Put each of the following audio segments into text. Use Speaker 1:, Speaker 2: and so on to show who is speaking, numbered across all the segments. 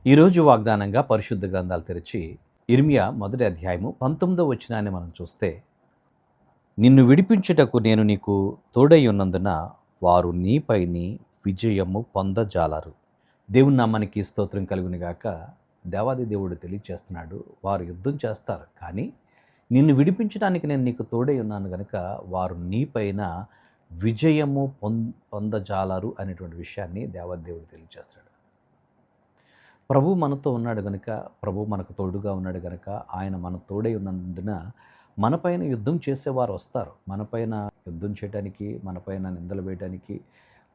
Speaker 1: ఈరోజు వాగ్దానంగా పరిశుద్ధ గ్రంథాలు తెరిచి ఇర్మియా మొదటి అధ్యాయము 19వ వచనాన్ని మనం చూస్తే, నిన్ను విడిపించుటకు నేను నీకు తోడై ఉన్నందున వారు నీపైని విజయము పొందజాలరు. దేవుని నామానికి స్తోత్రం కలుగును గాక. దేవాది దేవుడు తెలియచేస్తున్నాడు, వారు యుద్ధం చేస్తారు కానీ నిన్ను విడిపించడానికి నేను నీకు తోడై ఉన్నాను గనుక వారు నీపైన విజయము పొందజాలరు అనేటువంటి విషయాన్ని దేవాది దేవుడు తెలియచేస్తున్నాడు. ప్రభు మనతో ఉన్నాడు గనుక, ప్రభు మనకు తోడుగా ఉన్నాడు గనుక, ఆయన మన తోడై ఉన్నందున మనపైన యుద్ధం చేసేవారు వస్తారు. మనపైన యుద్ధం చేయడానికి, మనపైన నిందలు వేయడానికి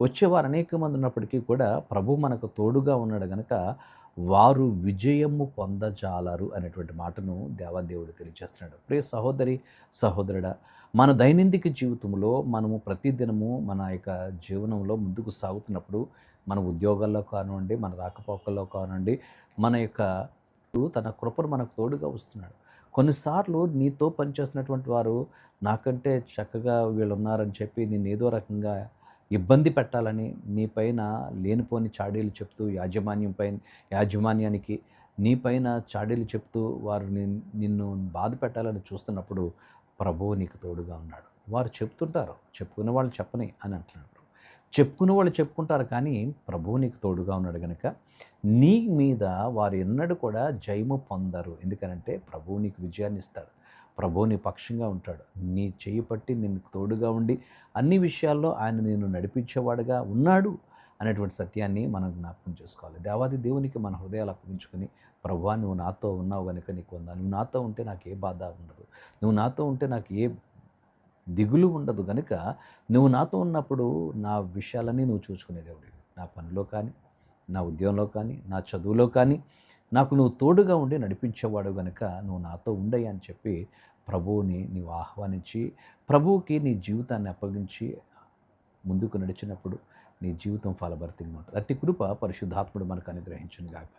Speaker 1: వచ్చేవారు అనేక మంది ఉన్నప్పటికీ కూడా ప్రభు మనకు తోడుగా ఉన్నాడు గనుక వారు విజయము పొందజాలరు అనేటువంటి మాటను దేవాదేవుడు తెలియజేస్తున్నాడు. ప్రియ సహోదరి, సహోదరుడా, మన దైనందిక జీవితంలో మనము ప్రతిదినము మన యొక్క జీవనంలో ముందుకు సాగుతున్నప్పుడు, మన ఉద్యోగాల్లో కానివ్వండి, మన రాకపోకల్లో కానివ్వండి, మన యొక్క తన కృపను మనకు తోడుగా వస్తున్నాడు. కొన్నిసార్లు నీతో పనిచేస్తున్నటువంటి వారు నాకంటే చక్కగా వీళ్ళు ఉన్నారని చెప్పి నేను ఏదో రకంగా ఇబ్బంది పెట్టాలని నీపైన లేనిపోని చాడీలు చెప్తూ యాజమాన్యానికి నీపైన చాడీలు చెప్తూ వారు నిన్ను బాధ పెట్టాలని చూస్తున్నప్పుడు ప్రభువు నీకు తోడుగా ఉన్నాడు. వారు చెప్తుంటారు, చెప్పుకునే వాళ్ళు చెప్పని అని అంటున్నాడు. చెప్పుకునే వాళ్ళు చెప్పుకుంటారు కానీ ప్రభువు నీకు తోడుగా ఉన్నాడు కనుక నీ మీద వారు ఎన్నడూ కూడా జయము పొందరు. ఎందుకనంటే ప్రభువు నీకు విజయాన్ని ఇస్తాడు. ప్రభువు నీ పక్షంగా ఉంటాడు. నీ చెయ్యి పట్టి నిన్ను తోడుగా ఉండి అన్ని విషయాల్లో ఆయన నిన్ను నడిపించేవాడుగా ఉన్నాడు అనేటువంటి సత్యాన్ని మనం జ్ఞాపకం చేసుకోవాలి. దేవాది దేవునికి మన హృదయాలు అప్పగించుకొని, ప్రభువా నువ్వు నాతో ఉన్నావు కనుక నీకు వందనాలు. నువ్వు నాతో ఉంటే నాకు ఏ బాధ ఉండదు, నువ్వు నాతో ఉంటే నాకు ఏ దిగులు ఉండదు గనుక నువ్వు నాతో ఉన్నప్పుడు నా విషయాలన్నీ నువ్వు చూసుకునే దేవుడివి. నా పనిలో కానీ, నా ఉద్యోగంలో కానీ, నా చదువులో కానీ నాకు నువ్వు తోడుగా ఉండి నడిపించేవాడు గనుక నువ్వు నాతో ఉండయ్యా అని చెప్పి ప్రభువుని నీవు ఆహ్వానించి, ప్రభువుకి నీ జీవితాన్ని అప్పగించి ముందుకు నడిచినప్పుడు నీ జీవితం ఫలభరితంగా ఉంటుంది. అట్టి కృప పరిశుద్ధాత్ముడు మనకు అనుగ్రహించును గాక.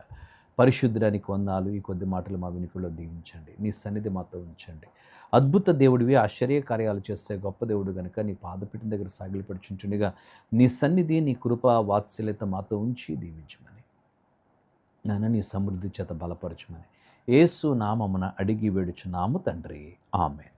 Speaker 1: పరిశుద్ధుడానికి వందనాలు. ఈ కొద్ది మాటలు మా వినికిడిలో దీవించండి. నీ సన్నిధి మాతో ఉంచండి. అద్భుత దేవుడివి, ఆశ్చర్య కార్యాలు చేస్తే గొప్ప దేవుడు కనుక నీ పాదపీఠం దగ్గర సాగిలపడుచుంటుండగా నీ సన్నిధి, నీ కృప, వాత్సల్యత మాతో ఉంచి దీవించమని, నాన్న నీ సమృద్ధి చేత బలపరచమని యేసు నామమున అడిగి వేడుచున్నాము తండ్రి. ఆమేన్.